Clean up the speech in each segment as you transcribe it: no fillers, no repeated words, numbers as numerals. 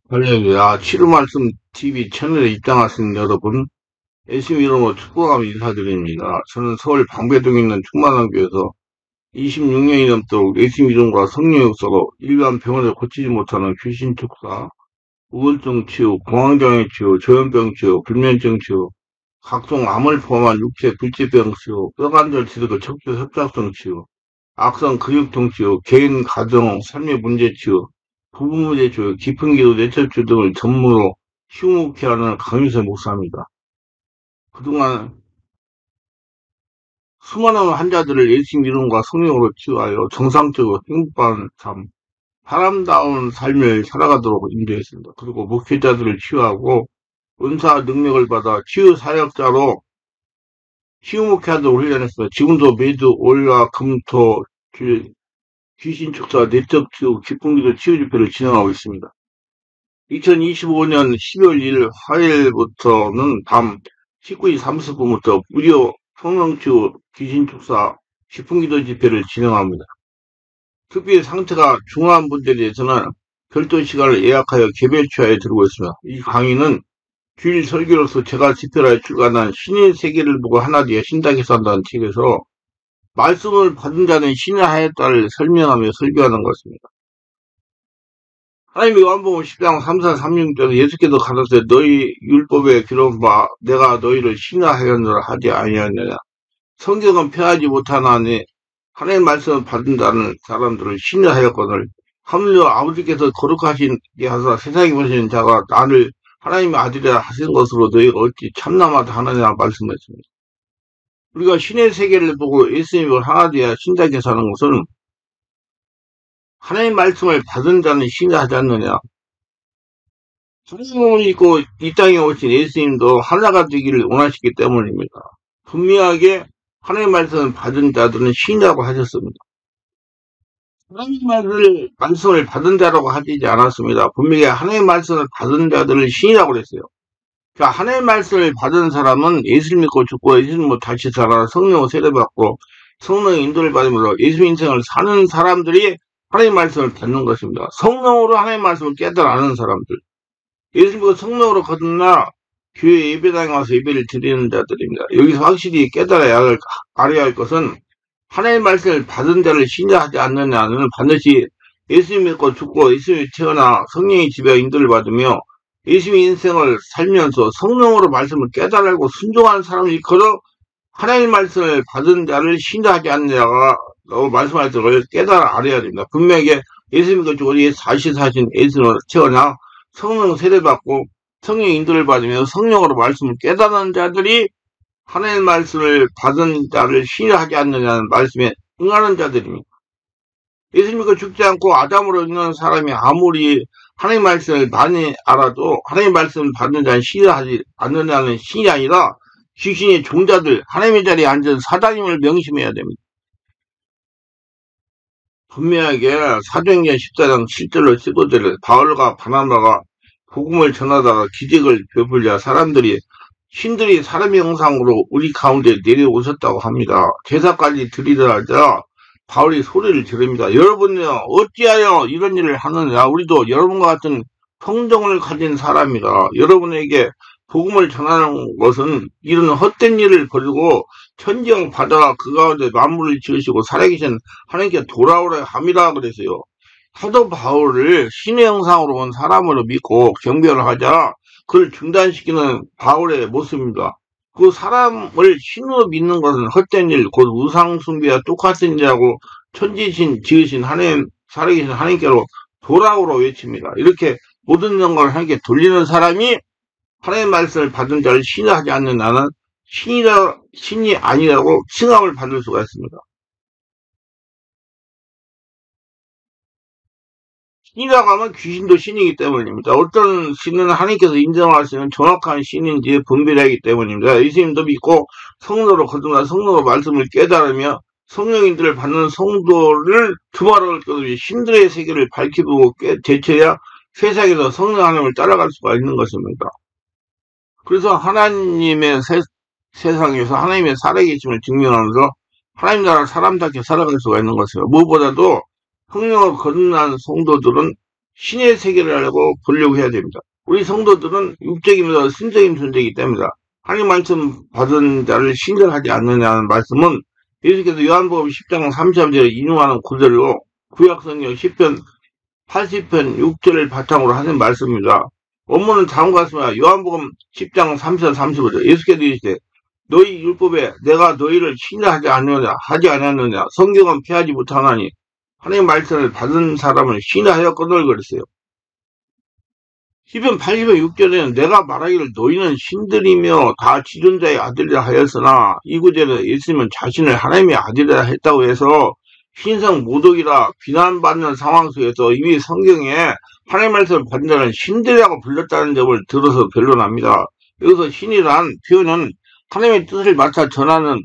할렐루야, 치료 말씀 TV 채널에 입장하신 여러분, 예수 이름으로 축복하며 인사드립니다. 저는 서울 방배동에 있는 충만한교에서 26년이 넘도록 예수 이름과 성령 역사로 일반 병원을 고치지 못하는 귀신 축사, 우울증 치유, 공황장애 치유, 조현병 치유, 불면증 치유, 각종 암을 포함한 육체 불치병 치유, 뼈관절 치료도 척추 협착성 치유, 악성 근육통 치유, 개인 가정 삶의 문제 치유, 부부 문제 치유, 깊은 기도 내적 치유 등을 전문으로 휴무케 하는 강유세 목사입니다. 그동안 수많은 환자들을 예수 이름과 성령으로 치유하여 정상적으로 행복한 삶, 사람다운 삶을 살아가도록 인도했습니다. 그리고 목회자들을 치유하고 은사 능력을 받아 치유 사역자로 치유 목회하도록 훈련했습니다. 지금도 매주 월화 금토 귀신 축사 내적 치유 깊은 기도 치유 집회를 진행하고 있습니다. 2025년 12월 1일 화요일부터는 밤 19시 30분부터 무료 성령치유 귀신축사 깊은기도 집회를 진행합니다. 특히 상태가 중요한 분들에 대해서는 별도 시간을 예약하여 개별 취하에 들고 있습니다. 이 강의는 주일 설교로서 제가 집회라에 출간한 신의 세계를 보고 하나 되어 신탁에서 한다는 책에서 말씀을 받은 자는 신의 하였다를 설명하며 설교하는 것입니다. 하나님이 요한복음 10장 3사 3절 예수께서 가라사대 너희 율법에 기록한 바 내가 너희를 신하하였느라 하지 아니하느냐. 성경은 폐하지 못하나니 하나님 말씀을 받은 자는 사람들을 신하였거늘 하물며 아버지께서 거룩하시게 하사 세상에 보시는 자가 나를 하나님의 아들이라 하신 것으로 너희가 어찌 참남하다 하느냐 말씀했습니다. 우리가 신의 세계를 보고 예수님을 하나 되어 신자게 사는 것은 하나님 말씀을 받은 자는 신하지 않느냐. 하나님을 믿고 이 땅에 오신 예수님도 하나가 되기를 원하시기 때문입니다. 분명하게 하나님 말씀을 받은 자들은 신이라고 하셨습니다. 하나님 말씀을 받은 자라고 하지 않았습니다. 분명히 하나님 말씀을 받은 자들을 신이라고 그랬어요. 그러니까 하나님 말씀을 받은 사람은 예수를 믿고 죽고 예수를 믿고 다시 살아 성령을 세례받고 성령의 인도를 받으므로 예수 인생을 사는 사람들이 하나님 말씀을 받는 것입니다. 성령으로 하나님 말씀을 깨달아 아는 사람들. 예수 믿고 성령으로 거듭나 교회 예배당에 와서 예배를 드리는 자들입니다. 여기서 확실히 깨달아야 알아야 할 것은 하나님 말씀을 받은 자를 신뢰하지 않느냐는 반드시 예수 믿고 죽고 예수 태어나 성령의 지배와 인도를 받으며 예수의 인생을 살면서 성령으로 말씀을 깨달고 순종하는 사람이 일컬어 하나님 말씀을 받은 자를 신뢰하지 않느냐가 말씀할 때 깨달아 알아야 됩니다. 분명히 예수 믿고 죽고 다시 사신 예수로 태어나 성령 세례받고 성령의 인도를 받으며 성령으로 말씀을 깨닫는 자들이 하나님 말씀을 받은 자를 신뢰하지 않느냐는 말씀에 응하는 자들입니다. 예수 믿고 죽지 않고 아담으로 있는 사람이 아무리 하나님 말씀을 많이 알아도 하나님 말씀을 받는 자는 신뢰하지 않느냐는 신이 아니라 귀신의 종자들, 하나님의 자리에 앉은 사단임을 명심해야 됩니다. 분명하게 사도행전 14장 7절로 15절에 바울과 바나바가 복음을 전하다가 기적을 베풀자 사람들이 신들이 사람의 형상으로 우리 가운데 내려오셨다고 합니다. 제사까지 드리려 하자 바울이 소리를 지릅니다. 여러분요 어찌하여 이런 일을 하느냐. 우리도 여러분과 같은 성정을 가진 사람이다. 여러분에게 복음을 전하는 것은 이런 헛된 일을 버리고 천지형 바다와 그 가운데 만물을 지으시고 살아계신 하나님께 돌아오라 함이라 그랬어요. 사도 바울을 신의 형상으로 온 사람으로 믿고 경배를 하자 그를 중단시키는 바울의 모습입니다. 그 사람을 신으로 믿는 것은 헛된 일, 곧 우상숭배와 똑같은 일하고 천지신 지으신 하나님, 살아계신 하나님께로 돌아오라 외칩니다. 이렇게 모든 영광을 하나님께 돌리는 사람이 하나님의 말씀을 받은 자를 신뢰하지 않는 나는 신이 아니라고 칭함을 받을 수가 있습니다. 신이라고 하면 귀신도 신이기 때문입니다. 어떤 신은 하나님께서 인정하시는 정확한 신인지 분별하기 때문입니다. 예수님도 믿고 성도로 거듭나 성도로 말씀을 깨달으며 성령인들을 받는 성도를 두말할 것 없이 신들의 세계를 밝히고 제쳐야 세상에서 성령 하나님을 따라갈 수가 있는 것입니다. 그래서 하나님의 세상에서 하나님의 살아계심을 증명하면서 하나님 나라 사람답게 살아갈 수가 있는 것이에요. 무엇보다도 성령으로 거듭난 성도들은 신의 세계라고 보려고 해야 됩니다. 우리 성도들은 육적이면서 신적인 존재이기 때문이다. 하나님 말씀 받은 자를 신절하지 않느냐는 말씀은 예수께서 요한복음 10장 33절에 인용하는 구절로 구약성경 10편 80편 6절을 바탕으로 하는 말씀입니다. 원문은 다음과 같습니다. 요한복음 10장 30절 35절 예수께서 이르시되 너희 율법에 내가 너희를 신뢰하지 않느냐 하지 않았느냐 성경은 피하지 못하나니 하나님 말씀을 받은 사람은 신뢰하였거늘 그랬어요. 10편 80편 6절에는 내가 말하기를 너희는 신들이며 다 지존자의 아들이라 하였으나 이 구절에 예수님은 자신을 하나님의 아들이라 했다고 해서 신성 모독이라 비난받는 상황 속에서 이미 성경에 하나님 말씀을 받은 자는 신들이라고 불렀다는 점을 들어서 변론합니다. 여기서 신이란 표현은 하나님의 뜻을 맡아 전하는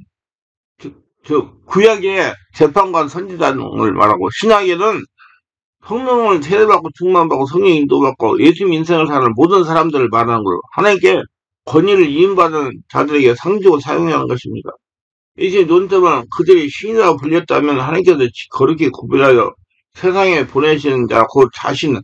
구약의 재판관 선지자를 말하고 신약에는 성령을 세례받고 충만받고 성령 인도받고 예수님 인생을 사는 모든 사람들을 말하는 거로 하나님께 권위를 이임받은 자들에게 상주고 사용하는 것입니다. 예수님 논점은 그들이 신이라고 불렸다면 하나님께서 거룩히 구별하여 세상에 보내시는 자 곧 자신이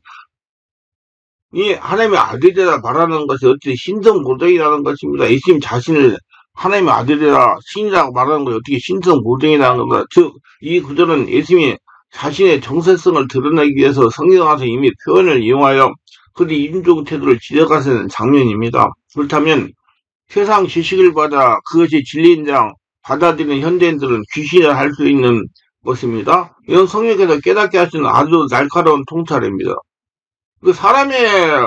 하나님의 아들이라 말하는 것이 어찌 신성 모독이라는 것입니다. 예수님 자신을 하나님의 아들이라 신이라고 말하는 것이 어떻게 신성 모독이라는 것입니다. 즉 이 구절은 예수님이 자신의 정체성을 드러내기 위해서 성경 안에서 이미 표현을 이용하여 그들의 인종 태도를 지적하시는 장면입니다. 그렇다면 세상 지식을 받아 그것이 진리인 장 받아들이는 현대인들은 귀신을 할 수 있는 것입니다. 이건 성령께서 깨닫게 하시는 아주 날카로운 통찰입니다. 그 사람의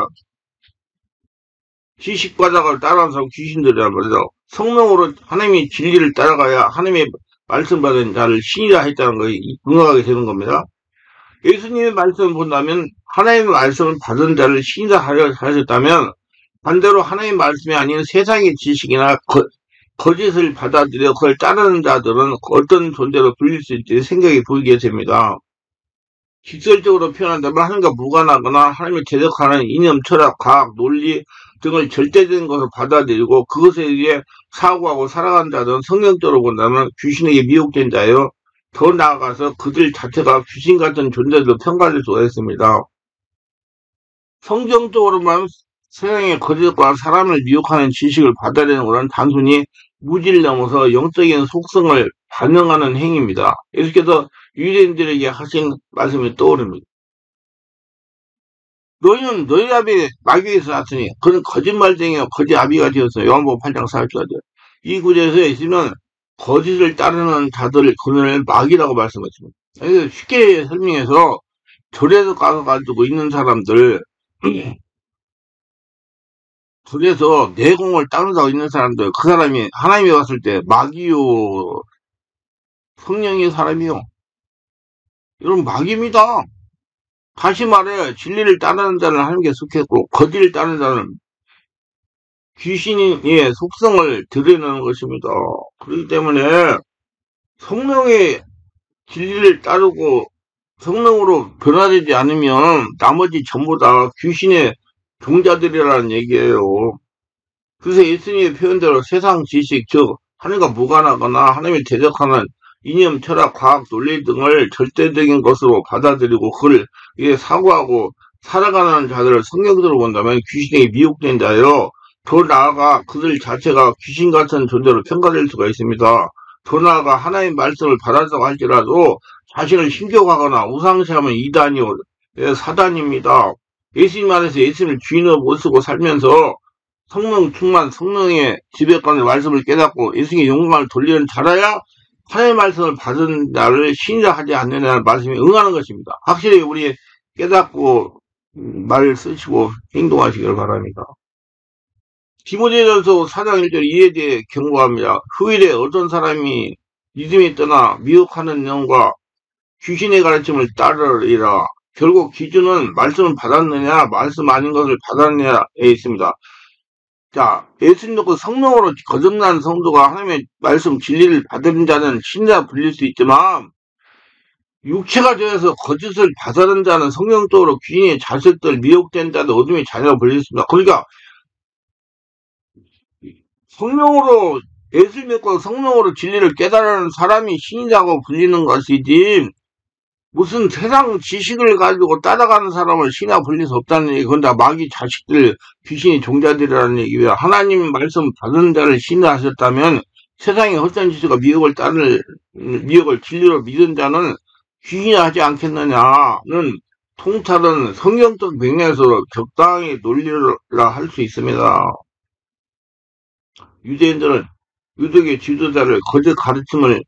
지식 바닥을 따라하는 사람 귀신들이란 말이죠. 성령으로 하나님의 진리를 따라가야 하나님의 말씀 받은 자를 신이라 했다는 것이 응하게 되는 겁니다. 예수님의 말씀을 본다면 하나님의 말씀을 받은 자를 신이라 하셨다면 반대로 하나님의 말씀이 아닌 세상의 지식이나 거짓을 받아들여 그걸 따르는 자들은 어떤 존재로 불릴 수 있지 생각이 보이게 됩니다. 직설적으로 표현한다면 하나님과 무관하거나 하나님을 대적하는 이념, 철학, 과학, 논리 등을 절대적인 것을 받아들이고 그것에 의해 사고하고 살아간 자들은 성경적으로 본다면 귀신에게 미혹된 자예요. 더 나아가서 그들 자체가 귀신 같은 존재들로 평가될 수가 있습니다. 성경적으로만 세상의 거짓과 사람을 미혹하는 지식을 받아들이는 것은 단순히 무지를 넘어서 영적인 속성을 반영하는 행위입니다. 예수께서 유대인들에게 하신 말씀이 떠오릅니다. 너희는 너희 아비 마귀에서 났으니 그는 거짓말쟁이와 거짓 아비가 되었어요. 요한복음 8장 40절에 이 구절에서 예수님은 거짓을 따르는 자들을 그는 마귀라고 말씀하십니다. 그래서 쉽게 설명해서 절에서 가가지고 있는 사람들 절에서 내공을 따르다고 있는 사람들 그 사람이 하나님이 왔을 때 마귀요 성령의 사람이요. 여러분 마귀입니다. 다시 말해 진리를 따르는 자는 하나님께 속했고 거짓을 따르는 자는 귀신의 속성을 드러내는 것입니다. 그렇기 때문에 성령의 진리를 따르고 성령으로 변화되지 않으면 나머지 전부 다 귀신의 종자들이라는 얘기예요. 그래서 예수님의 표현대로 세상 지식 즉 하나님과 무관하거나 하나님을 대적하는 이념, 철학, 과학, 논리 등을 절대적인 것으로 받아들이고 그걸 사고하고 살아가는 자들을 성경적으로 본다면 귀신에게 미혹된 자예요. 더 나아가 그들 자체가 귀신 같은 존재로 평가될 수가 있습니다. 더 나아가 하나님의 말씀을 받았다고 할지라도 자신을 신격하거나 우상시하면 이단이요 사단입니다. 예수님 안에서 예수님을 주인으로 모시고 살면서 성령 충만 성령의 지배권의 말씀을 깨닫고 예수님의 영광을 돌리는 자라야 하나님의 말씀을 받은 자를 신이라 하지 않느냐는 말씀에 응하는 것입니다. 확실히 우리 깨닫고 말 쓰시고 행동하시길 바랍니다. 디모데전서 4장 1절 이에 대해 경고합니다. 후일에 어떤 사람이 믿음이 떠나 미혹하는 영과 귀신의 가르침을 따르리라. 결국 기준은 말씀을 받았느냐 말씀 아닌 것을 받았느냐에 있습니다. 자, 예수님 믿고 성령으로 거듭난 성도가 하나님의 말씀 진리를 받은 자는 신이라 불릴 수 있지만 육체가 되어서 거짓을 받아든 자는 성령적으로 귀인의 자식들 미혹된 자들 어둠의 자녀가 불릴 수 있습니다. 그러니까 성령으로 예수님 믿고 성령으로 진리를 깨달은 사람이 신이라고 불리는 것이지 무슨 세상 지식을 가지고 따라가는 사람을 신이라 불릴 수 없다는 얘기. 그건 다 마귀 자식들, 귀신이 종자들이라는 얘기예요. 하나님 말씀 받은 자를 신이라 하셨다면 세상의 헛된 지식과 미혹을 진리로 믿은 자는 귀신이 하지 않겠느냐는 통찰은 성경적 맥락에서 적당히 논리라 할 수 있습니다. 유대인들은 유대계 지도자를 거짓 가르침을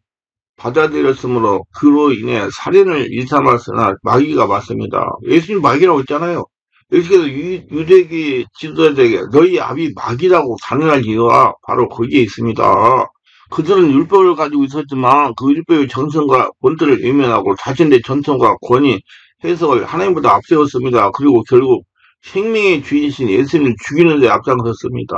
받아들였으므로 그로 인해 살인을 일삼았으나 마귀가 맞습니다. 예수님 마귀라고 했잖아요. 여기서 유대계 지도자에게 너희 아비 마귀라고 단언할 이유가 바로 거기에 있습니다. 그들은 율법을 가지고 있었지만 그 율법의 정성과 본질을 외면하고 자신의 전통과 권위, 해석을 하나님보다 앞세웠습니다. 그리고 결국 생명의 주인이신 예수님을 죽이는 데 앞장섰습니다.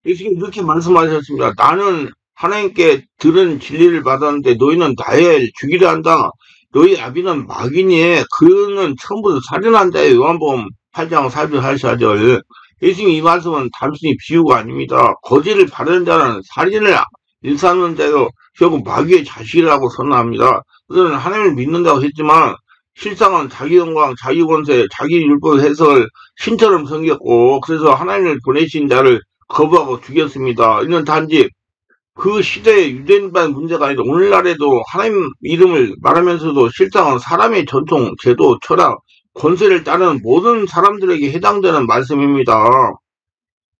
예수님이 이렇게 말씀하셨습니다. 나는 하나님께 들은 진리를 받았는데 너희는 나의 죽이려 한다. 너희 아비는 마귀니 그는 처음부터 살인한 자예요. 요한복음 8장 44절. 예수님 이 말씀은 단순히 비유가 아닙니다. 거짓을 바르는 자는 살인을 일삼는 자요. 결국 마귀의 자식이라고 선언합니다. 그들은 하나님을 믿는다고 했지만 실상은 자기 영광, 자기 권세, 자기 율법 해석을 신처럼 섬겼고 그래서 하나님을 보내신 자를 거부하고 죽였습니다. 이는 단지 그 시대의 유대인만 문제가 아니라 오늘날에도 하나님 이름을 말하면서도 실상은 사람의 전통, 제도, 철학, 권세를 따르는 모든 사람들에게 해당되는 말씀입니다.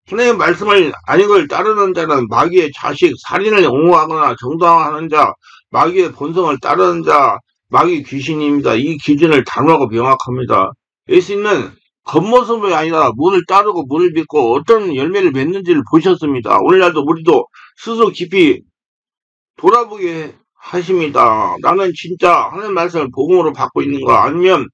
하나님의 말씀을 아닌 걸 따르는 자는 마귀의 자식, 살인을 옹호하거나 정당화하는 자, 마귀의 본성을 따르는 자, 마귀 귀신입니다. 이 기준을 단호하고 명확합니다. 예수님은 겉모습이 아니라 문을 따르고 문을 믿고 어떤 열매를 맺는지를 보셨습니다. 오늘날도 우리도 스스로 깊이 돌아보게 하십니다. 나는 진짜 하나님 말씀을 복음으로 받고 있는가 아니면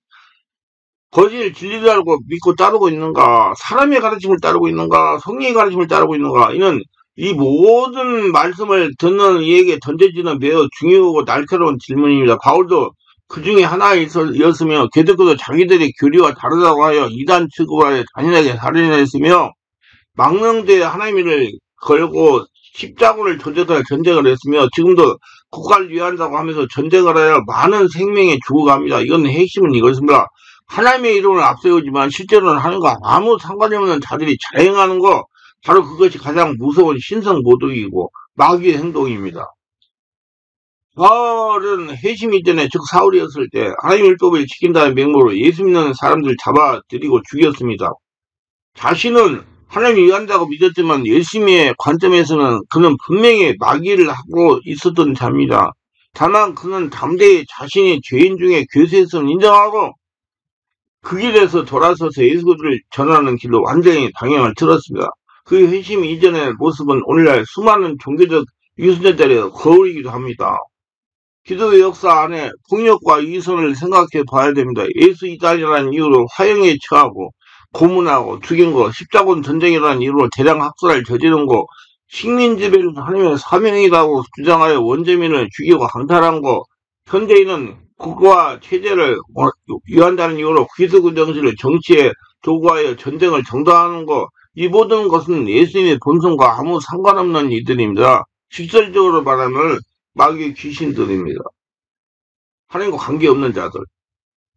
거짓을 진리라고 믿고 따르고 있는가 사람의 가르침을 따르고 있는가 성령의 가르침을 따르고 있는가 이는 이 모든 말씀을 듣는 이에게 던져지는 매우 중요하고 날카로운 질문입니다. 바울도 그 중에 하나였으며 게다가 자기들의 교리와 다르다고 하여 이단 취급하여 잔인하게 살인했으며 망령되에 하나님을 걸고 십자군을 조져서 전쟁을 했으며 지금도 국가를 위한다고 하면서 전쟁을 하여 많은 생명이 죽어갑니다. 이건 핵심은 이것입니다. 하나님의 이름을 앞세우지만 실제로는 하나님과 아무 상관이 없는 자들이 자행하는 거 바로 그것이 가장 무서운 신성모독이고 마귀의 행동입니다. 바울은 회심 이전에 즉 사울이었을 때 하나님 율법을 지킨다는 명목으로 예수 믿는 사람들 잡아들이고 죽였습니다. 자신은 하나님 위한다고 믿었지만 예수님의 관점에서는 그는 분명히 마귀를 하고 있었던 자입니다. 다만 그는 담대히 자신이 죄인 중에 괴수했음을 인정하고 그 길에서 돌아서서 예수를 전하는 길로 완전히 방향을 틀었습니다. 그 회심 이전의 모습은 오늘날 수많은 종교적 유순자들의 거울이기도 합니다. 기독의 역사 안에 폭력과 이선을 생각해 봐야 됩니다. 예수 이단이라는 이유로 화형에 처하고 고문하고 죽인 거, 십자군 전쟁이라는 이유로 대량 학살을 저지른 거, 식민지배를 하나님의 사명이라고 주장하여 원주민을 죽이고 강탈한 거, 현대인은 국가 체제를 위한다는 이유로 기득 정신을 정치에 도구하여 전쟁을 정당화하는 거, 이 모든 것은 예수님의 본성과 아무 상관없는 이들입니다. 직설적으로 말하면 마귀의 귀신들입니다. 하나님과 관계없는 자들.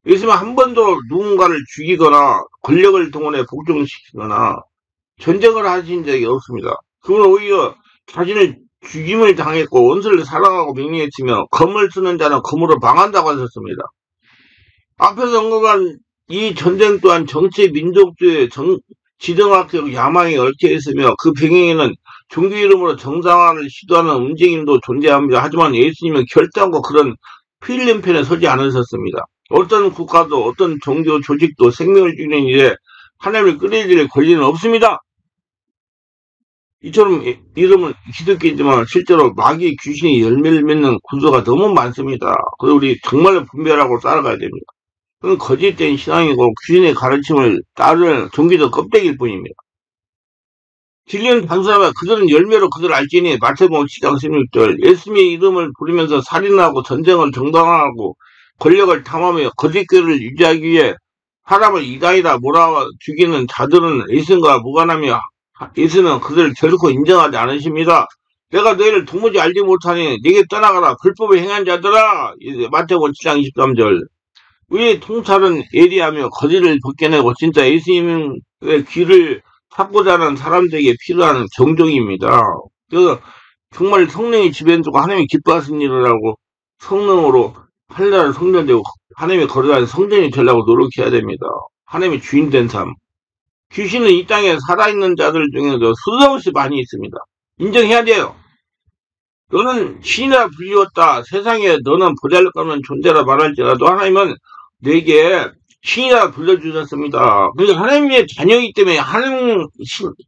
예수님은 한 번도 누군가를 죽이거나 권력을 동원해 복종시키거나 전쟁을 하신 적이 없습니다. 그는 오히려 자신을 죽임을 당했고 원수를 사랑하고 명령했으며 검을 쓰는 자는 검으로 망한다고 하셨습니다. 앞에서 언급한 이 전쟁 또한 정치 민족주의 지정학적 야망에 얽혀 있으며 그 배경에는 종교 이름으로 정상화를 시도하는 움직임도 존재합니다. 하지만 예수님은 결단과 그런 필름 편에 서지 않으셨습니다. 어떤 국가도 어떤 종교 조직도 생명을 죽이는 일에 하나님을 끌어들일 권리는 없습니다. 이처럼 이름은 기독교이지만 실제로 마귀 귀신이 열매를 맺는 구조가 너무 많습니다. 그래서 우리 정말로 분별하고 따라가야 됩니다. 그건 거짓된 신앙이고 귀신의 가르침을 따르는 종교적 껍데기일 뿐입니다. 진리는 단순하면 그들은 열매로 그들을 알지니 마태복음 7장 16절 예수님의 이름을 부르면서 살인하고 전쟁을 정당화하고 권력을 탐하며 거짓교를 유지하기 위해 사람을 이단이라 몰아 죽이는 자들은 예수님과 무관하며 예수는 그들을 결코 인정하지 않으십니다. 내가 너희를 도무지 알지 못하니 내게 떠나가라. 불법을 행한 자들아. 마태복음 7장 23절. 우리의 통찰은 예리하며 거짓을 벗겨내고 진짜 예수님의 귀를 찾고자 하는 사람들에게 필요한 경종입니다. 그래서 정말 성령이 지배해주고 하나님이 기뻐하시는 일을 하고 성령으로 하늘나라 성전되고 하나님의 거룩한 성전이 되려고 노력해야 됩니다. 하나님의 주인된 삶. 귀신은 이 땅에 살아있는 자들 중에도 수도 없이 많이 있습니다. 인정해야 돼요. 너는 신이라 불리웠다. 세상에 너는 보잘것없는 존재라 말할지라도 하나님은 내게 신이라 불러주셨습니다. 그러니까 하나님의 자녀이기 때문에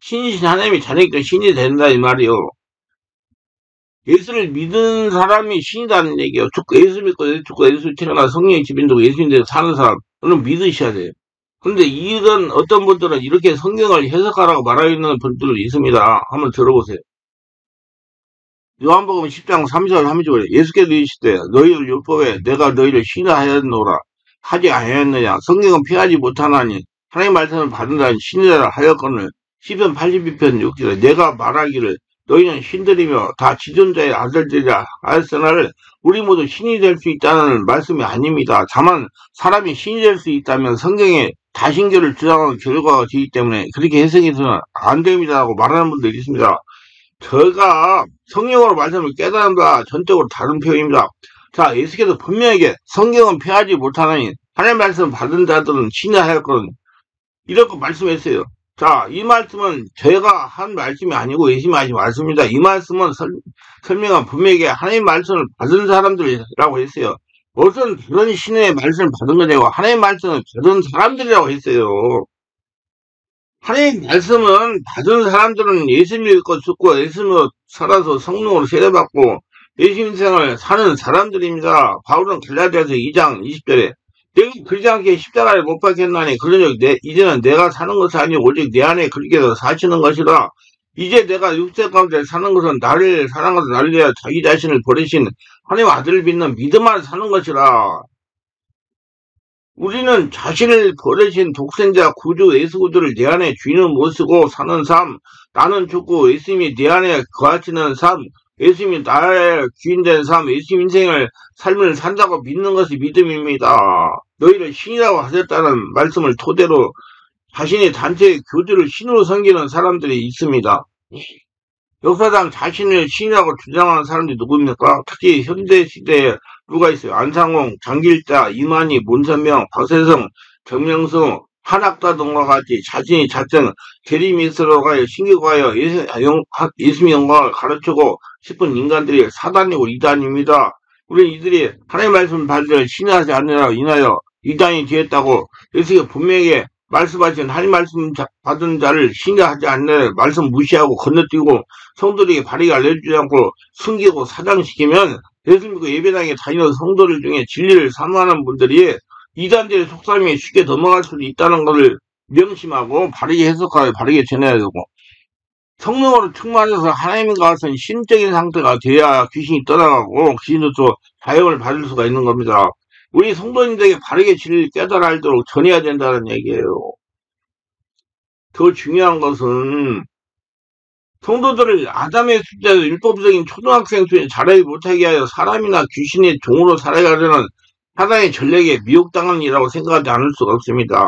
신이신 하나님의 자녀이기 때문에 신이 된다 이 말이요. 예수를 믿은 사람이 신이라는 얘기예요. 예수 믿고 예수 태어나 성령의 지배인도 예수님대로 사는 사람은 믿으셔야 돼요. 그런데 이런 어떤 분들은 이렇게 성경을 해석하라고 말하고 있는 분들도 있습니다. 한번 들어보세요. 요한복음 10장 3절 3절에 예수께서 이르시되 너희를 율법에 내가 너희를 신하였노라 하지 아니하였느냐. 성경은 피하지 못하나니 하나님 말씀을 받은 자는 신이라 하였거늘. 시편 82편 6절에 내가 말하기를 너희는 신들이며 다 지존자의 아들들이라 하였으나를 우리 모두 신이 될 수 있다는 말씀이 아닙니다. 다만 사람이 신이 될 수 있다면 성경에 다신교를 주장하는 결과가 되기 때문에 그렇게 해석해서는 안 됩니다라고 말하는 분들이 있습니다. 제가 성령으로 말씀을 깨달은다 전적으로 다른 표현입니다. 자, 예수께서 분명하게 성경은 피하지 못하나니 하나님 말씀 받은 자들은 신이 하였거든. 이렇게 말씀했어요. 자, 이 말씀은 제가 한 말씀이 아니고 예수님이 하신 말씀입니다. 이 말씀은 설명은 분명하게 하나님 말씀을 받은 사람들이라고 했어요. 무슨 그런 신의 말씀을 받은 거냐고 하나님 말씀을 받은 사람들이라고 했어요. 하나님 말씀은 받은 사람들은 예수 믿고 죽고 예수 믿고 살아서 성령으로 세례받고 예수 인생을 사는 사람들입니다. 바울은 갈라디아서 2장 20절에 내가 그러지 않게 십자가를 못 박혔나니 그러니 이제는 내가 사는 것이 아니고 오직 내 안에 그리스도께서 사시는 것이라. 이제 내가 육체 가운데 사는 것은 나를 사랑하는 나를 위하여 자기 자신을 버리신 하나님 아들을 믿는 믿음 안에 사는 것이라. 우리는 자신을 버리신 독생자 구주 예수 그리스도를 내 안에 주인은 모시고 사는 삶. 나는 죽고 예수님이 내 안에 거하시는 삶. 예수님이 나의 주인된 삶, 예수님 인생을 삶을 산다고 믿는 것이 믿음입니다. 너희를 신이라고 하셨다는 말씀을 토대로 자신의 단체의 교주를 신으로 섬기는 사람들이 있습니다. 역사상 자신을 신이라고 주장하는 사람들이 누구입니까? 특히 현대시대에 누가 있어요? 안상홍, 장길자, 이만희, 문선명, 박세성, 정명수, 한학다 등과 같이 자신이 자칭 대리미스로 가여 신교가여 예수님의 영광을 가르치고 싶은 인간들이 사단이고 이단입니다. 우리 이들이 하나님의 말씀 받을 신하지 않느라 인하여 이단이 되었다고 예수가 분명히 말씀하신 하나님 말씀 받은 자를 신뢰하지 않는 말씀 무시하고 건너뛰고 성도들에게 발의가 알려주지 않고 숨기고 사장시키면 예수 믿고 예배당에 다니는 성도들 중에 진리를 사모하는 분들이 이단들의 속삭임에 쉽게 넘어갈 수도 있다는 것을 명심하고 바르게 해석하고 바르게 전해야 되고 성령으로 충만해서 하나님과 같은 신적인 상태가 돼야 귀신이 떠나가고 귀신도 또 자영을 받을 수가 있는 겁니다. 우리 성도님들에게 바르게 진리를 깨달아 알도록 전해야 된다는 얘기예요. 더 중요한 것은 성도들을 아담의 숫자에서 율법적인 초등학생 수에 자라지 못하게 하여 사람이나 귀신의 종으로 살아가려는 사단의 전략에 미혹당하는 일이라고 생각하지 않을 수가 없습니다.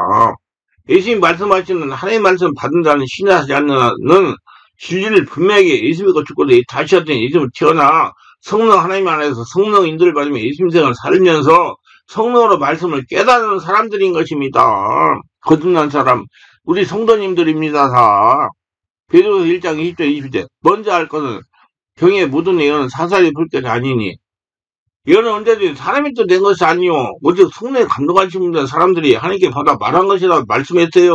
예수님 말씀하시는 하나님 말씀 받은 자는 신뢰하지 않는 진리를 분명하게 예수 믿고 죽고 다시 하더니 예수님을 태어나 성령 하나님 안에서 성령 인도를 받으며 예수 인생을 살면서 성령으로 말씀을 깨닫는 사람들인 것입니다. 거듭난 사람 우리 성도님들입니다. 다 베드로서 1장 20절 20절 먼저 할 것은 경에 모든 예언은 사사리 볼 것이 아니니 예언은 언제든지 사람이 또 낸 것이 아니요 오직 성령에 감동하신 사람들이 하나님께 받아 말한 것이라고 말씀했어요.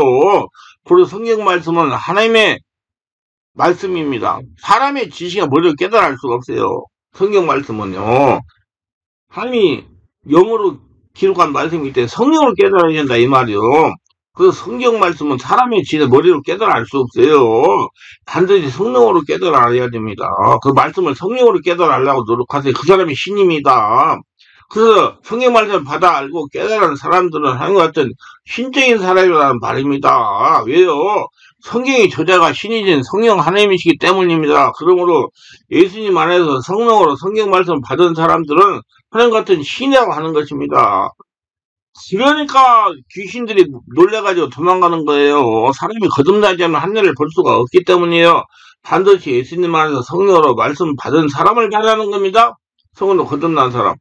그리고 성경 말씀은 하나님의 말씀입니다. 사람의 지식이 머리로 깨달을 수가 없어요. 성경 말씀은요 하나님이 영어로 기록한 말씀이기 때문에 성령으로 깨달아야 된다 이 말이요. 그 성경 말씀은 사람의 지혜를 머리로 깨달아 알 수 없어요. 반드시 성령으로 깨달아 알아야 됩니다. 그 말씀을 성령으로 깨달아 알려고 노력하세요. 그 사람이 신입니다. 그래서 성경 말씀을 받아 알고 깨달은 사람들은 하나님과 같은 신적인 사람이라는 말입니다. 왜요? 성경의 저자가 신이신 성령 하나님이시기 때문입니다. 그러므로 예수님 안에서 성령으로 성경 말씀을 받은 사람들은 하나님 같은 신이라고 하는 것입니다. 그러니까 귀신들이 놀래가지고 도망가는 거예요. 사람이 거듭나지 않으면 하늘을 볼 수가 없기 때문이에요. 반드시 예수님 안에서 성령으로 말씀 받은 사람을 말하는 겁니다. 성령으로 거듭난 사람.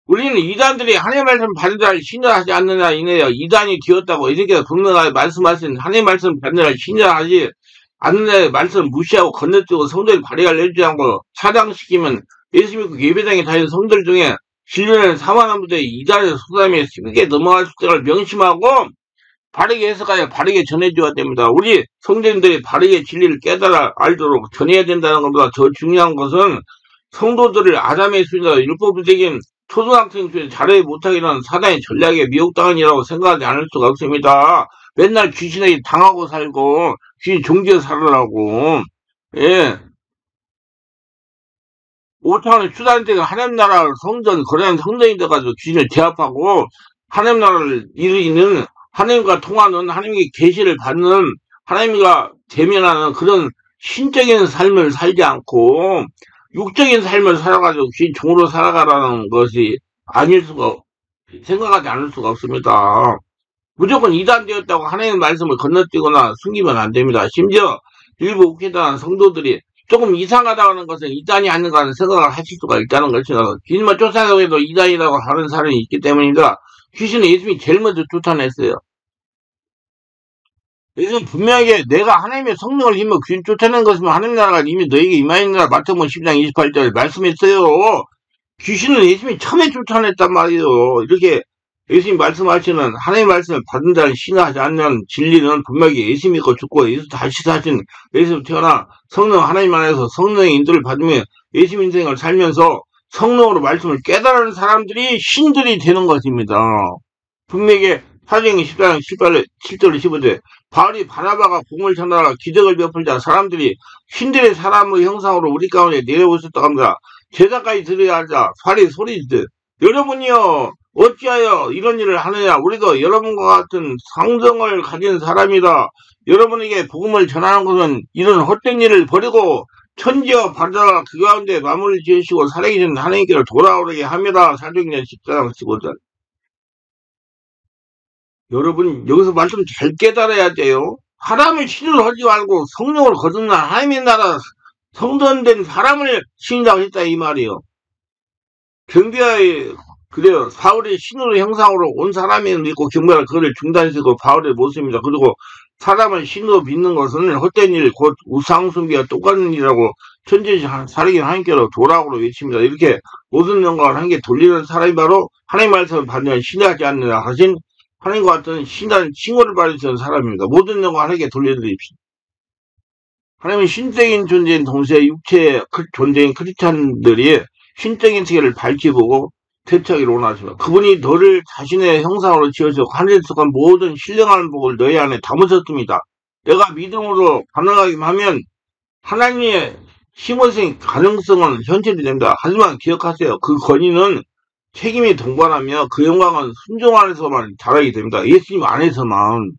우리는 이단들이 하나님 말씀 받은 자를 신뢰하지 않느냐 이네요. 이단이 되었다고 이렇게 분명하게 말씀하신 하나님 말씀 받은 자를 신뢰하지 않느냐의 말씀을 무시하고 건너뛰고 성도의 발의를 내주지 않고 차단시키면 예수 믿고 예배당에 다니는 성도들 중에 진리는 사만한 무대에 이단의 소담에 쉽게 넘어갈 때를 명심하고 바르게 해석하여 바르게 전해줘야 됩니다. 우리 성도님들이 바르게 진리를 깨달아 알도록 전해야 된다는 것보다 더 중요한 것은 성도들을 아담의 수준으로 율법적인 초등학생 중에 잘해 못하게 하는 사단의 전략에 미혹당한이라고 생각하지 않을 수가 없습니다. 맨날 귀신에게 당하고 살고 귀신 종지에 살으라고. 예. 5차원의 추단대가 하나님 나라 성전 거래한 성전이 돼가지고 귀신을 제압하고 하나님 나라를 이루는 하나님과 통하는 하나님의 계시를 받는 하나님과 대면하는 그런 신적인 삶을 살지 않고 육적인 삶을 살아가지고 귀신 종으로 살아가라는 것이 아닐 수가 생각하지 않을 수가 없습니다. 무조건 이단되었다고 하나님의 말씀을 건너뛰거나 숨기면 안 됩니다. 심지어 일부 옥회당한 성도들이 조금 이상하다고 하는 것은 이단이 아닌가 하는 생각을 하실 수가 있다는 것이죠. 귀신만 쫓아가고 해도 이단이라고 하는 사람이 있기 때문입니다. 귀신은 예수님이 제일 먼저 쫓아냈어요. 예수는 분명하게 내가 하나님의 성령을 힘으로 귀신 쫓아낸 것이면 하나님 나라가 이미 너에게 임하였느라 마태복음 10장 28절에 말씀했어요. 귀신은 예수님이 처음에 쫓아냈단 말이에요. 이렇게 예수님이 말씀하시는 하나님의 말씀을 받은 자는 신뢰하지 않는 진리는 분명히 예수 믿고 죽고 예수 다시 사신 예수 태어나 성령 하나님 안에서 성령의 인도를 받으며 예수 인생을 살면서 성령으로 말씀을 깨달은 사람들이 신들이 되는 것입니다. 분명히 사도행전 14장 7절 15절 바울이 바나바가 복음을 전하다가 기적을 베풀자 사람들이 신들의 사람의 형상으로 우리 가운데 내려오셨다고 합니다. 제자까지 들어야 하자 발이 소리지듯 여러분이요 어찌하여 이런 일을 하느냐 우리도 여러분과 같은 상정을 가진 사람이다. 여러분에게 복음을 전하는 것은 이런 헛된 일을 버리고 천지와 바다가 그 가운데 마무리 지으시고 살아계신 하나님께로 돌아오게 합니다. 사도행전 14장 15절 여러분 여기서 말씀 잘 깨달아야 돼요. 사람을 신으로 하지 말고 성령을 거듭난 하나님의 나라 성전된 사람을 신이라고 했다 이 말이에요. 경비하에 그래요. 바울의 신으로 형상으로 온 사람이 믿고 경배하라 그거를 중단시키고 바울의 모습입니다. 그리고 사람을 신으로 믿는 것은 헛된 일, 곧 우상숭배와 똑같은 일이라고 천지에 살아계신 하나님께로 돌아오라고 외칩니다. 이렇게 모든 영광을 하나님께 돌리는 사람이 바로 하나님 말씀을 받는 신뢰하지 않느냐 하신 하나님과 같은 신한 칭호를 받으시는 사람입니다. 모든 영광을 하나님께 돌려드립시다. 하나님은 신적인 존재인 동시에 육체의 존재인 크리스찬들이 신적인 세계를 밝히보고 대처하기를 원하십니다. 그분이 너를 자신의 형상으로 지어서 하늘에 속한 모든 신령한 복을 너희 안에 담으셨습니다. 내가 믿음으로 반응하기만 하면 하나님의 힘원생 가능성은 현실이 됩니다. 하지만 기억하세요. 그 권위는 책임이 동반하며 그 영광은 순종 안에서만 자라게 됩니다. 예수님 안에서만.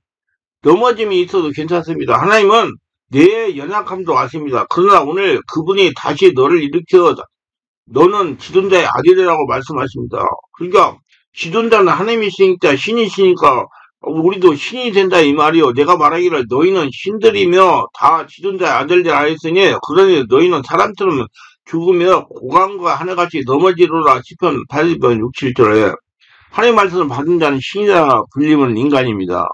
넘어짐이 있어도 괜찮습니다. 하나님은 내 연약함도 아십니다. 그러나 오늘 그분이 다시 너를 일으켜 너는 지존자의 아들이라고 말씀하십니다. 그러니까 지존자는 하나님이시니까 신이시니까 우리도 신이 된다 이 말이요. 내가 말하기를 너희는 신들이며 다 지존자의 아들들 하였으니 그러니 너희는 사람처럼 죽으며 고강과 하늘같이 넘어지로라 시편 80편 6, 7절에 하나님 말씀을 받은 자는 신이라 불리는 인간입니다.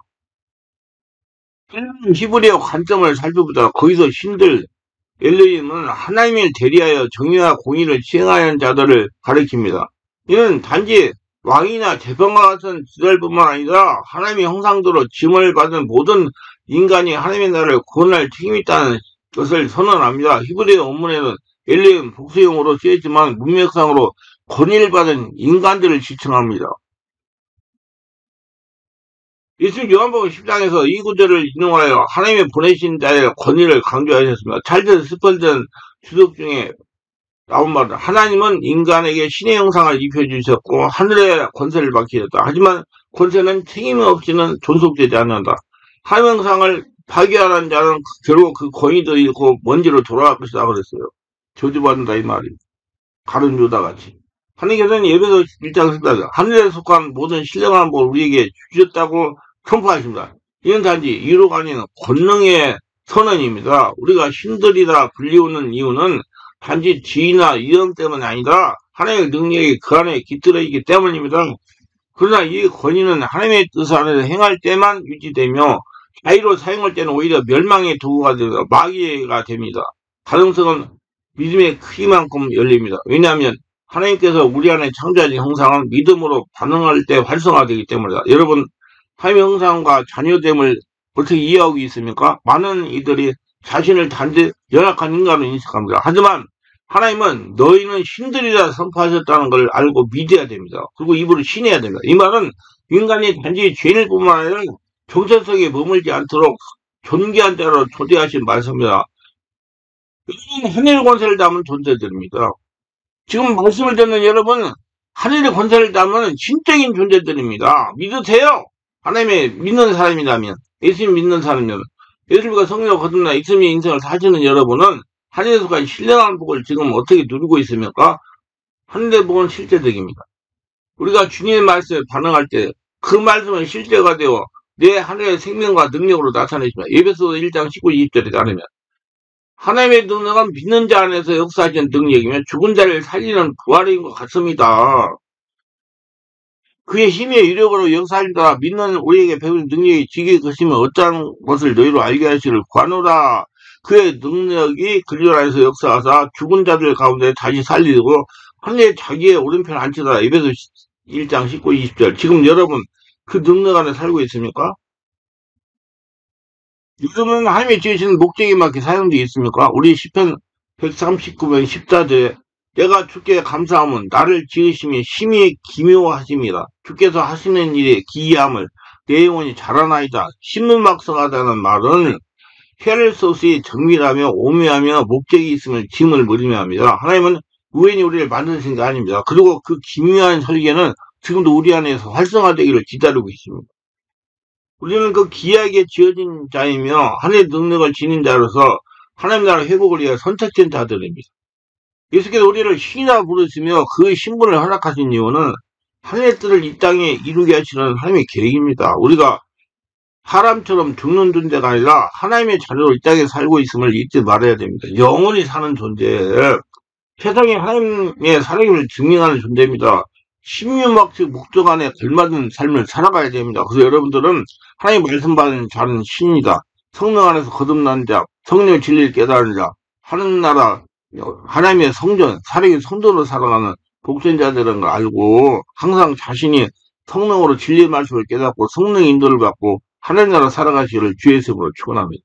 히브리어 관점을 살펴보다 거기서 신들 엘로힘은 하나님을 대리하여 정의와 공의를 시행하는 자들을 가리킵니다. 이는 단지 왕이나 재판과 같은 지도자뿐만 아니라 하나님의 형상대로 짐을 받은 모든 인간이 하나님의 나라를 구원할 책임이 있다는 것을 선언합니다. 히브리어 원문에는 엘로힘 복수용어로 쓰였지만 문맥상으로 권위를 받은 인간들을 지칭합니다. 예수님 요한복음 10장에서 이 구절을 인용하여 하나님의 보내신 자의 권위를 강조하셨습니다. 찰스 스펄전 주석 중에 나온 말은 하나님은 인간에게 신의 형상을 입혀주셨고 하늘의 권세를 받게 했다. 하지만 권세는 책임없이는 존속되지 않는다. 하나님 형상을 파괴하는 자는 결국 그 권위도 잃고 먼지로 돌아갈 것이다 그랬어요. 저주받는다 이 말이. 가룟 유다 같이. 하나님께서는 예배서 1장 14절 하늘에 속한 모든 신령한 걸 우리에게 주셨다고 선포하십니다. 이는 단지 이루가 아닌 권능의 선언입니다. 우리가 신들이라 불리우는 이유는 단지 지위나 위엄 때문이 아니라 하나님의 능력이 그 안에 깃들어 있기 때문입니다. 그러나 이 권위는 하나님의 뜻 안에서 행할 때만 유지되며 자유로 사용할 때는 오히려 멸망의 도구가 되어 마귀가 됩니다. 가능성은 믿음의 크기만큼 열립니다. 왜냐하면 하나님께서 우리 안에 창조하신 형상은 믿음으로 반응할 때 활성화되기 때문이다. 여러분, 하나님의 형상과 자녀됨을 어떻게 이해하고 있습니까? 많은 이들이 자신을 단지 연약한 인간으로 인식합니다. 하지만 하나님은 너희는 신들이라 선포하셨다는 걸 알고 믿어야 됩니다. 그리고 입으로 신해야 됩니다. 이 말은 인간이 단지 죄인일 뿐만 아니라 정체성에 머물지 않도록 존귀한 자로 초대하신 말씀입니다. 여러분, 하늘의 권세를 담은 존재들입니다. 지금 말씀을 듣는 여러분, 하늘의 권세를 담은 신적인 존재들입니다. 믿으세요. 하나님의 믿는 사람이라면, 예수님 믿는 사람이라면, 예수님과 성령을 거듭나 예수님의 인생을 사시는 여러분은 하늘에서 간 신령한 복을 지금 어떻게 누리고 있습니까? 하늘의 복은 실제적입니다. 우리가 주님의 말씀에 반응할 때 그 말씀은 실제가 되어 내 하늘의 생명과 능력으로 나타내십니다. 에베소서 1장 19, 20절에 따르면 하나님의 능력은 믿는 자 안에서 역사하시는 능력이며 죽은 자를 살리는 부활인 것 같습니다. 그의 힘의 위력으로 역사하신다. 믿는 우리에게 배운 능력이 지게 것이면 어떠한 것을 너희로 알게 하시를 구하노라. 그의 능력이 그리스도 안에서 역사하사 죽은 자들 가운데 다시 살리고 하늘에 자기의 오른편 앉히더라. 에베소 1장 19, 20절. 지금 여러분 그 능력 안에 살고 있습니까? 요즘은 하나님이 지으시는 목적에 맞게 사용되어 있습니까? 우리 시편 139편 14절에 내가 주께 감사함은 나를 지으심이 심히 기묘하십니다. 주께서 하시는 일에 기이함을 내 영혼이 자라나이다. 신문막성하다는 말은 헤아릴 수 없이 정밀하며 오묘하며 목적이 있음을 짐을 물으며 합니다. 하나님은 우연히 우리를 만드신 게 아닙니다. 그리고 그 기묘한 설계는 지금도 우리 안에서 활성화되기를 기다리고 있습니다. 우리는 그 귀하게 지어진 자이며 하나님의 능력을 지닌 자로서 하나님 나라 회복을 위해 선택된 자들입니다. 예수께서 우리를 신이라 부르시며 그 신분을 허락하신 이유는 하나님의 뜻을 이 땅에 이루게 하시는 하나님의 계획입니다. 우리가 사람처럼 죽는 존재가 아니라 하나님의 자녀로 이 땅에 살고 있음을 잊지 말아야 됩니다. 영원히 사는 존재, 세상에 하나님의 살아김을 증명하는 존재입니다. 신유막측 목적 안에 걸맞은 삶을 살아가야 됩니다. 그래서 여러분들은 하나님 말씀 받은 자는 신이다. 성령 안에서 거듭난 자, 성령 진리를 깨달은 자, 하늘나라 하나님의 성전, 살아계신 성도로 살아가는 복전자들은 걸 알고 항상 자신이 성령으로 진리의 말씀을 깨닫고 성령의 인도를 받고 하늘나라 살아가시기를 주의 이름으로 축원합니다.